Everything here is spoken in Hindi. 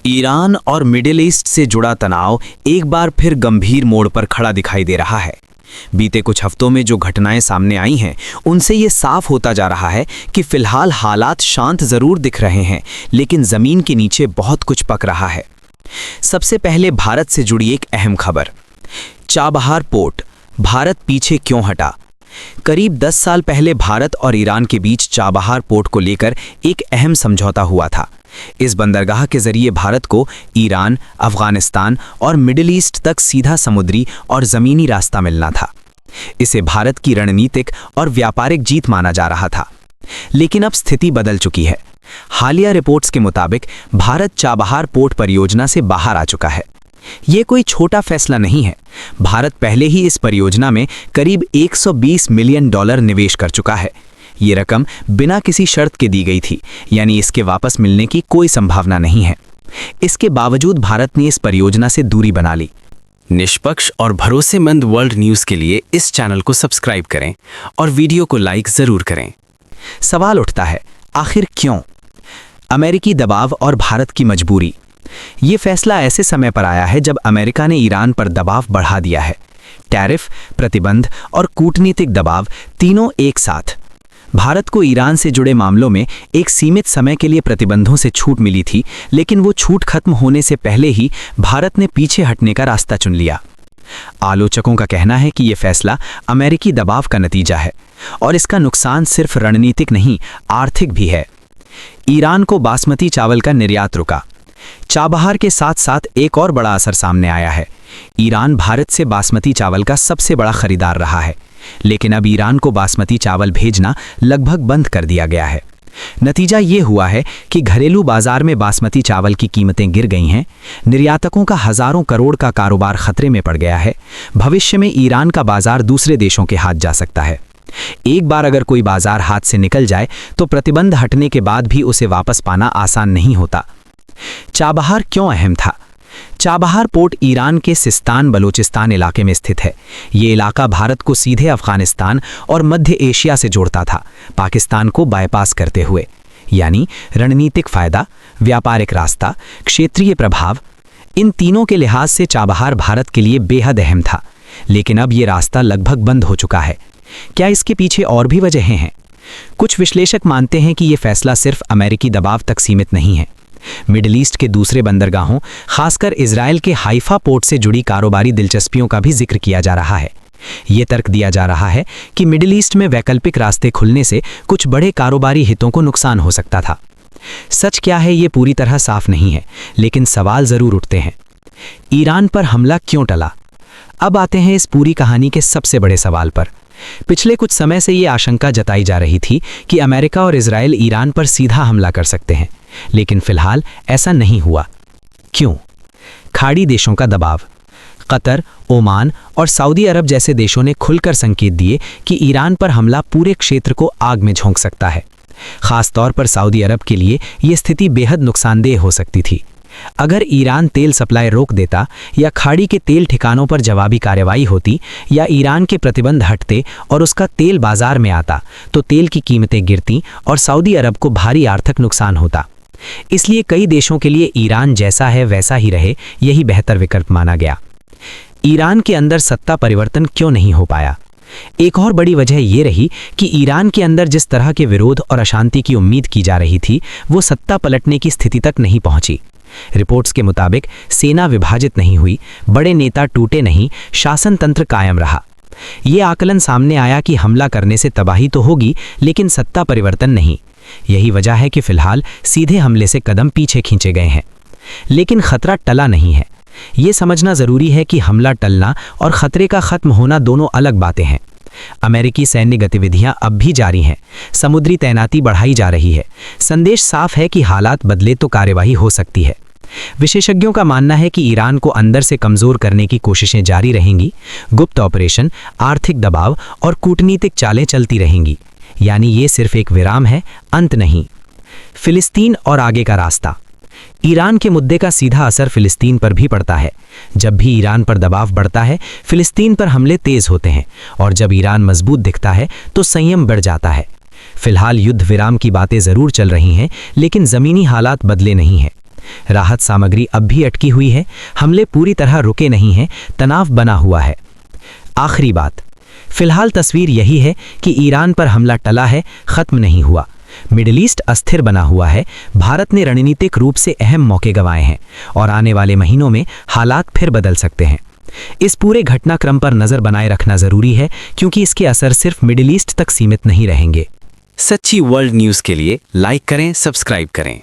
ईरान और मिडिल ईस्ट से जुड़ा तनाव एक बार फिर गंभीर मोड़ पर खड़ा दिखाई दे रहा है। बीते कुछ हफ्तों में जो घटनाएं सामने आई हैं, उनसे ये साफ होता जा रहा है कि फिलहाल हालात शांत जरूर दिख रहे हैं, लेकिन जमीन के नीचे बहुत कुछ पक रहा है। सबसे पहले भारत से जुड़ी एक अहम खबर। चाबहार पोर्ट, भारत पीछे क्यों हटा? करीब 10 साल पहले भारत और ईरान के बीच चाबहार पोर्ट को लेकर एक अहम समझौता हुआ था। इस बंदरगाह के जरिए भारत को ईरान, अफगानिस्तान और मिडिल ईस्ट तक सीधा समुद्री और ज़मीनी रास्ता मिलना था। इसे भारत की रणनीतिक और व्यापारिक जीत माना जा रहा था। लेकिन अब स्थिति बदल चुकी है। हालिया रिपोर्ट्स के मुताबिक भारत चाबहार पोर्ट परियोजना से बाहर आ चुका है। ये कोई छोटा फैसला नहीं है। भारत पहले ही इस परियोजना में करीब $120 मिलियन निवेश कर चुका है। ये रकम बिना किसी शर्त के दी गई थी, यानी इसके वापस मिलने की कोई संभावना नहीं है। इसके बावजूद भारत ने इस परियोजना से दूरी बना ली। निष्पक्ष और भरोसेमंद वर्ल्ड न्यूज़ के लिए इस चैनल को सब्सक्राइब करें और वीडियो को लाइक ज़रूर करें। सवाल उठता है, आखिर क्यों? अमेरिकी दबाव और भारत की मजबूरी। ये फैसला ऐसे समय पर आया है जब अमेरिका ने ईरान पर दबाव बढ़ा दिया है। टैरिफ, प्रतिबंध और कूटनीतिक दबाव तीनों एक साथ। भारत को ईरान से जुड़े मामलों में एक सीमित समय के लिए प्रतिबंधों से छूट मिली थी, लेकिन वो छूट खत्म होने से पहले ही भारत ने पीछे हटने का रास्ता चुन लिया। आलोचकों का कहना है कि ये फैसला अमेरिकी दबाव का नतीजा है और इसका नुकसान सिर्फ रणनीतिक नहीं, आर्थिक भी है। ईरान को बासमती चावल का निर्यात रुका। चाबहार के साथ साथ एक और बड़ा असर सामने आया है। ईरान भारत से बासमती चावल का सबसे बड़ा खरीदार रहा है, लेकिन अब ईरान को बासमती चावल भेजना लगभग बंद कर दिया गया है। नतीजा ये हुआ है कि घरेलू बाजार में बासमती चावल की कीमतें गिर गई हैं। निर्यातकों का हजारों करोड़ का कारोबार खतरे में पड़ गया है। भविष्य में ईरान का बाजार दूसरे देशों के हाथ जा सकता है। एक बार अगर कोई बाजार हाथ से निकल जाए तो प्रतिबंध हटने के बाद भी उसे वापस पाना आसान नहीं होता। चाबहार क्यों अहम था? चाबहार पोर्ट ईरान के सिस्तान बलोचिस्तान इलाके में स्थित है। ये इलाका भारत को सीधे अफगानिस्तान और मध्य एशिया से जोड़ता था, पाकिस्तान को बाईपास करते हुए। यानी रणनीतिक फायदा, व्यापारिक रास्ता, क्षेत्रीय प्रभाव, इन तीनों के लिहाज से चाबहार भारत के लिए बेहद अहम था। लेकिन अब ये रास्ता लगभग बंद हो चुका है। क्या इसके पीछे और भी वजहें हैं? कुछ विश्लेषक मानते हैं कि ये फैसला सिर्फ अमेरिकी दबाव तक सीमित नहीं है। मिडिल ईस्ट के दूसरे बंदरगाहों, खासकर इजराइल के हाइफा पोर्ट से जुड़ी कारोबारी दिलचस्पियों का भी जिक्र किया जा रहा है। ये तर्क दिया जा रहा है कि मिडिल ईस्ट में वैकल्पिक रास्ते खुलने से कुछ बड़े कारोबारी हितों को नुकसान हो सकता था। सच क्या है ये पूरी तरह साफ नहीं है, लेकिन सवाल जरूर उठते हैं। ईरान पर हमला क्यों टला? अब आते हैं इस पूरी कहानी के सबसे बड़े सवाल पर। पिछले कुछ समय से ये आशंका जताई जा रही थी कि अमेरिका और इजराइल ईरान पर सीधा हमला कर सकते हैं, लेकिन फिलहाल ऐसा नहीं हुआ। क्यों? खाड़ी देशों का दबाव। कतर, ओमान और सऊदी अरब जैसे देशों ने खुलकर संकेत दिए कि ईरान पर हमला पूरे क्षेत्र को आग में झोंक सकता है। खास तौर पर सऊदी अरब के लिए ये स्थिति बेहद नुकसानदेह हो सकती थी। अगर ईरान तेल सप्लाई रोक देता, या खाड़ी के तेल ठिकानों पर जवाबी कार्रवाई होती, या ईरान के प्रतिबंध हटते और उसका तेल बाजार में आता, तो तेल की कीमतें गिरती और सऊदी अरब को भारी आर्थिक नुकसान होता। इसलिए कई देशों के लिए ईरान जैसा है वैसा ही रहे, यही बेहतर विकल्प माना गया। ईरान के अंदर सत्ता परिवर्तन क्यों नहीं हो पाया? एक और बड़ी वजह यह रही कि ईरान के अंदर जिस तरह के विरोध और अशांति की उम्मीद की जा रही थी, वो सत्ता पलटने की स्थिति तक नहीं पहुंची। रिपोर्ट्स के मुताबिक सेना विभाजित नहीं हुई, बड़े नेता टूटे नहीं, शासन तंत्र कायम रहा। ये आकलन सामने आया कि हमला करने से तबाही तो होगी, लेकिन सत्ता परिवर्तन नहीं। यही वजह है कि फिलहाल सीधे हमले से कदम पीछे खींचे गए हैं। लेकिन खतरा टला नहीं है। ये समझना जरूरी है कि हमला टलना और खतरे का खत्म होना दोनों अलग बातें हैं। अमेरिकी सैन्य गतिविधियां अब भी जारी हैं, समुद्री तैनाती बढ़ाई जा रही है। संदेश साफ है कि हालात बदले तो कार्यवाही हो सकती है। विशेषज्ञों का मानना है कि ईरान को अंदर से कमजोर करने की कोशिशें जारी रहेंगी। गुप्त ऑपरेशन, आर्थिक दबाव और कूटनीतिक चालें चलती रहेंगी। यानी ये सिर्फ एक विराम है, अंत नहीं। फिलिस्तीन और आगे का रास्ता। ईरान के मुद्दे का सीधा असर फिलिस्तीन पर भी पड़ता है। जब भी ईरान पर दबाव बढ़ता है, फिलिस्तीन पर हमले तेज होते हैं, और जब ईरान मजबूत दिखता है तो संयम बढ़ जाता है। फिलहाल युद्ध विराम की बातें जरूर चल रही हैं, लेकिन जमीनी हालात बदले नहीं हैं। राहत सामग्री अब भी अटकी हुई है, हमले पूरी तरह रुके नहीं हैं, तनाव बना हुआ है। आखिरी बात, फिलहाल तस्वीर यही है कि ईरान पर हमला टला है, खत्म नहीं हुआ। मिडिल ईस्ट अस्थिर बना हुआ है, भारत ने रणनीतिक रूप से अहम मौके गंवाए हैं और आने वाले महीनों में हालात फिर बदल सकते हैं। इस पूरे घटनाक्रम पर नज़र बनाए रखना ज़रूरी है, क्योंकि इसके असर सिर्फ मिडिल ईस्ट तक सीमित नहीं रहेंगे। सच्ची वर्ल्ड न्यूज़ के लिए लाइक करें, सब्सक्राइब करें।